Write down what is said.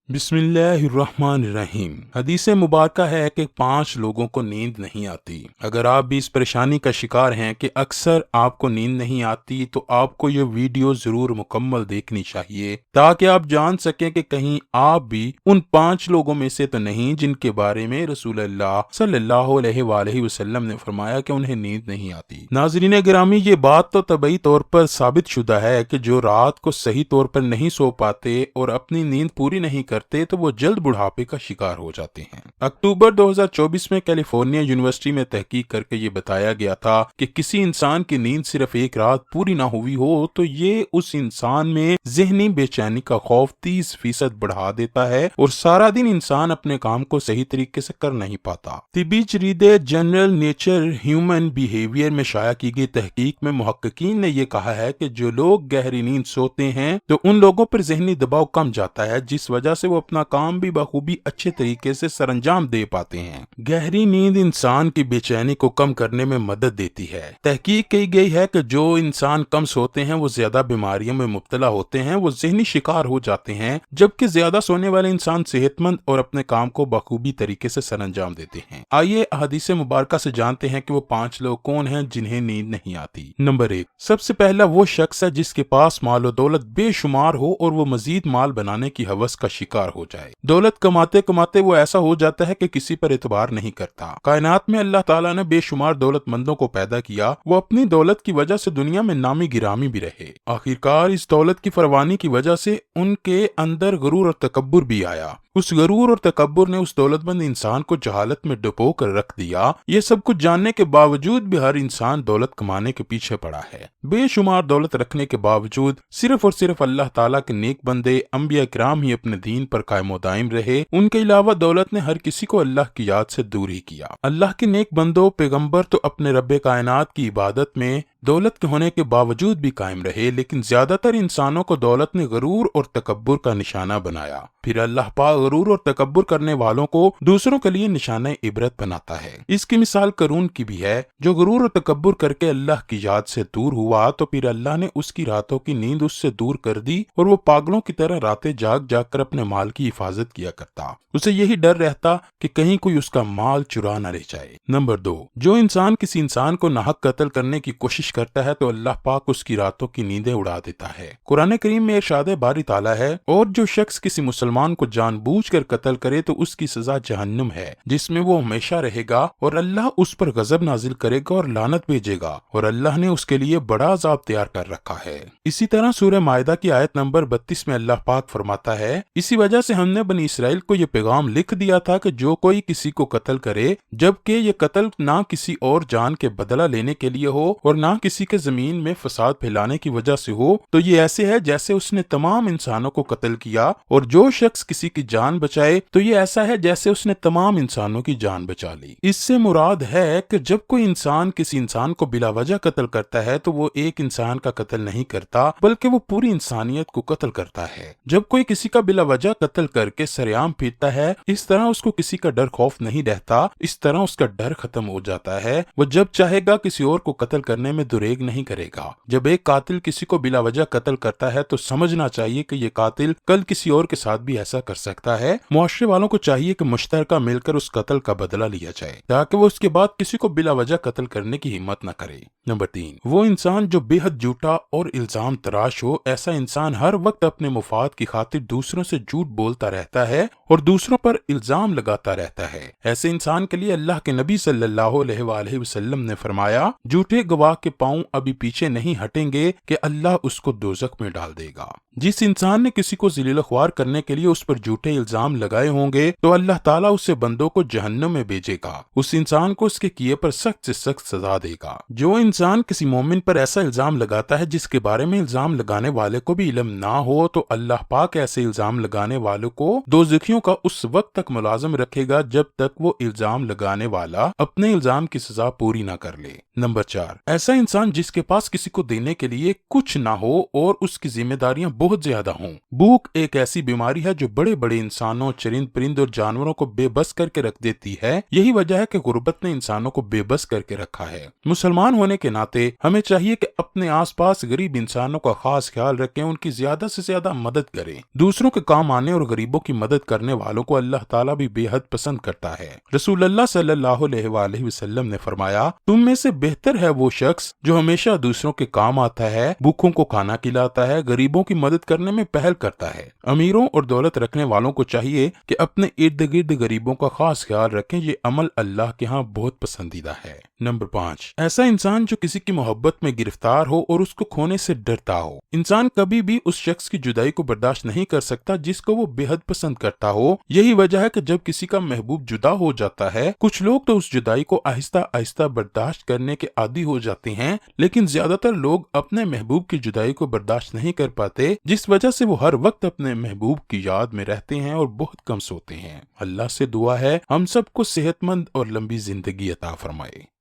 بسم اللہ الرحمن الرحیم۔ حدیث مبارکہ ہے کہ 5 لوگوں کو نیند نہیں آتی۔ اگر آپ بھی اس پریشانی کا شکار ہیں کہ اکثر آپ کو نیند نہیں آتی تو آپ کو یہ ویڈیو ضرور مکمل دیکھنی چاہیے تاکہ آپ جان سکیں کہ کہیں آپ بھی ان 5 لوگوں میں سے تو نہیں جن کے بارے میں رسول اللہ صلی اللہ علیہ وآلہ وسلم نے فرمایا کہ انہیں نیند نہیں آتی۔ ناظرین گرامی، یہ بات تو طبعی طور پر ثابت شدہ ہے کہ جو رات کو صحیح طور پر نہیں سو پاتے اور اپنی نیند پوری نہیں کرتے تو وہ جلد بڑھاپے کا شکار ہو جاتے ہیں۔ اکتوبر 2024 میں کیلیفورنیا یونیورسٹی میں تحقیق کر کے یہ بتایا گیا تھا کہ کسی انسان کی نیند صرف ایک رات پوری نہ ہوئی ہو تو یہ اس انسان میں ذہنی بے چینی کا خوف 30% بڑھا دیتا ہے اور سارا دن انسان اپنے کام کو صحیح طریقے سے کر نہیں پاتا۔ طبی جریدے جنرل نیچر ہیومن بیہیویئر میں شائع کی گئی تحقیق میں محققین نے یہ کہا ہے کہ جو لوگ گہری نیند سوتے ہیں تو ان لوگوں پر ذہنی دباؤ کم جاتا ہے، جس وجہ سے وہ اپنا کام بھی بخوبی اچھے طریقے سے سر انجام دے پاتے ہیں۔ گہری نیند انسان کی بے چینی کو کم کرنے میں مدد دیتی ہے۔ تحقیق کی گئی ہے کہ جو انسان کم سوتے ہیں وہ زیادہ بیماریوں میں مبتلا ہوتے ہیں، وہ ذہنی شکار ہو جاتے ہیں، جبکہ زیادہ سونے والے انسان صحت مند اور اپنے کام کو بخوبی طریقے سے سر انجام دیتے ہیں۔ آئیے احادیث مبارکہ سے جانتے ہیں کہ وہ 5 لوگ کون ہیں جنہیں نیند نہیں آتی۔ نمبر 1، سب سے پہلا وہ شخص ہے جس کے پاس مال و دولت بے شمار ہو اور وہ مزید مال بنانے کی ہوس کا شکار ہو جائے۔ دولت کماتے کماتے وہ ایسا ہو جاتا ہے کہ کسی پر اعتبار نہیں کرتا۔ کائنات میں اللہ تعالیٰ نے بے شمار دولت مندوں کو پیدا کیا، وہ اپنی دولت کی وجہ سے دنیا میں نامی گرامی بھی رہے۔ آخرکار اس دولت کی فراوانی کی وجہ سے ان کے اندر غرور اور تکبر بھی آیا۔ اس غرور اور تکبر نے اس دولت مند انسان کو جہالت میں ڈبو کر رکھ دیا۔ یہ سب کچھ جاننے کے باوجود بھی ہر انسان دولت کمانے کے پیچھے پڑا ہے۔ بے شمار دولت رکھنے کے باوجود صرف اور صرف اللہ تعالیٰ کے نیک بندے انبیاء کرام ہی اپنے دین پر قائم و دائم رہے۔ ان کے علاوہ دولت نے ہر کسی کو اللہ کی یاد سے دور ہی کیا۔ اللہ کے نیک بندوں پیغمبر تو اپنے رب کائنات کی عبادت میں دولت کے ہونے کے باوجود بھی قائم رہے، لیکن زیادہ تر انسانوں کو دولت نے غرور اور تکبر کا نشانہ بنایا۔ پھر اللہ پاک غرور اور تکبر کرنے والوں کو دوسروں کے لیے نشانہ عبرت بناتا ہے۔ اس کی مثال قارون کی بھی ہے، جو غرور اور تکبر کر کے اللہ کی یاد سے دور ہوا تو پھر اللہ نے اس کی راتوں کی نیند اس سے دور کر دی اور وہ پاگلوں کی طرح راتیں جاگ جاگ کر اپنے مال کی حفاظت کیا کرتا۔ اسے یہی ڈر رہتا کہ کہیں کوئی اس کا مال چرا نہ لے جائے۔ نمبر 2، جو انسان کسی انسان کو ناحق قتل کرنے کی کوشش کرتا ہے تو اللہ پاک اس کی راتوں کی نیندیں اڑا دیتا ہے۔ قرآن کریم میں ارشاد باری تعالیٰ ہے، اور جو شخص کسی مسلمان کو جان بوجھ کر قتل کرے تو اس کی سزا جہنم ہے، جس میں وہ ہمیشہ رہے گا، اور اللہ اس پر غضب نازل کرے گا اور لعنت بھیجے گا، اور اللہ نے اس کے لیے بڑا عذاب تیار کر رکھا ہے۔ اسی طرح سورہ مائدہ کی آیت نمبر 32 میں اللہ پاک فرماتا ہے، اسی وجہ سے ہم نے بنی اسرائیل کو یہ پیغام لکھ دیا تھا کہ جو کوئی کسی کو قتل کرے، جبکہ یہ قتل نہ کسی اور جان کے بدلہ لینے کے لیے ہو اور نہ کسی کے زمین میں فساد پھیلانے کی وجہ سے ہو، تو یہ ایسے ہے جیسے اس نے تمام انسانوں کو قتل کیا، اور جو شخص کسی کی جان بچائے تو یہ ایسا ہے جیسے اس نے تمام انسانوں کی جان بچا لی۔ اس سے مراد ہے کہ جب کوئی انسان کسی انسان کو بلا وجہ قتل کرتا ہے تو وہ ایک انسان کا قتل نہیں کرتا، بلکہ وہ پوری انسانیت کو قتل کرتا ہے۔ جب کوئی کسی کا بلا وجہ قتل کر کے سرعام پیٹتا ہے، اس طرح اس کو کسی کا ڈر خوف نہیں رہتا، اس طرح اس کا ڈر ختم ہو جاتا ہے۔ وہ جب چاہے گا کسی اور کو قتل کرنے میں دریغ نہیں کرے گا۔ جب ایک قاتل کسی کو بلا وجہ قتل کرتا ہے تو سمجھنا چاہیے کہ یہ قاتل کل کسی اور کے ساتھ بھی ایسا کر سکتا ہے۔ معاشرے والوں کو چاہیے کہ مشترکہ مل کر اس قتل کا بدلہ لیا جائے تاکہ وہ اس کے بعد کسی کو بلا وجہ قتل کرنے کی ہمت نہ کرے۔ نمبر 3، وہ انسان جو بے حد جھوٹا اور الزام تراش ہو۔ ایسا انسان ہر وقت اپنے مفاد کی خاطر دوسروں سے جھوٹ بولتا رہتا ہے اور دوسروں پر الزام لگاتا رہتا ہے۔ ایسے انسان کے لیے اللہ کے نبی صلی اللہ علیہ وآلہ وسلم نے فرمایا، جھوٹے گواہ کے پاؤں ابھی پیچھے نہیں ہٹیں گے کہ اللہ اس کو دوزخ میں ڈال دے گا۔ جس انسان نے کسی کو ذلیل خوار کرنے کے لیے اس پر جھوٹے الزام لگائے ہوں گے تو اللہ تعالیٰ اسے بندوں کو جہنم میں بھیجے گا۔ اس انسان کو اس کے کیے پر سخت سے سخت سزا دے گا۔ جو انسان کسی مومن پر ایسا الزام لگاتا ہے جس کے بارے میں الزام لگانے والے کو بھی علم نہ ہو تو اللہ پاک ایسے الزام لگانے والوں کو دوزخیوں برائیوں کا اس وقت تک ملازم رکھے گا جب تک وہ الزام لگانے والا اپنے الزام کی سزا پوری نہ کر لے۔ نمبر 4، ایسا انسان جس کے پاس کسی کو دینے کے لیے کچھ نہ ہو اور اس کی ذمہ داریاں بہت زیادہ ہوں۔ بھوک ایک ایسی بیماری ہے جو بڑے بڑے انسانوں، چرند پرند اور جانوروں کو بے بس کر کے رکھ دیتی ہے۔ یہی وجہ ہے کہ غربت نے انسانوں کو بے بس کر کے رکھا ہے۔ مسلمان ہونے کے ناطے ہمیں چاہیے کہ اپنے آس پاس غریب انسانوں کا خاص خیال رکھیں، ان کی زیادہ سے زیادہ مدد کریں۔ دوسروں کے کام آنے اور غریبوں کی مدد کرنے والوں کو اللہ تعالیٰ بھی بے حد پسند کرتا ہے۔ رسول اللہ صلی اللہ علیہ وآلہ وسلم نے فرمایا، تم میں سے بہتر ہے وہ شخص جو ہمیشہ دوسروں کے کام آتا ہے، بھوکوں کو کھانا کھلاتا ہے، غریبوں کی مدد کرنے میں پہل کرتا ہے۔ امیروں اور دولت رکھنے والوں کو چاہیے کہ اپنے ارد گرد غریبوں کا خاص خیال رکھیں، یہ عمل اللہ کے ہاں بہت پسندیدہ ہے۔ نمبر 5، ایسا انسان جو کسی کی محبت میں گرفتار ہو اور اس کو کھونے سے ڈرتا ہو۔ انسان کبھی بھی اس شخص کی جدائی کو برداشت نہیں کر سکتا جس کو وہ بے حد پسند کرتا ہو۔ یہی وجہ ہے کہ جب کسی کا محبوب جدا ہو جاتا ہے، کچھ لوگ تو اس جدائی کو آہستہ آہستہ برداشت کرنے کے عادی ہو جاتے ہیں، لیکن زیادہ تر لوگ اپنے محبوب کی جدائی کو برداشت نہیں کر پاتے، جس وجہ سے وہ ہر وقت اپنے محبوب کی یاد میں رہتے ہیں اور بہت کم سوتے ہیں۔ اللہ سے دعا ہے ہم سب کو صحت مند اور لمبی زندگی عطا فرمائے۔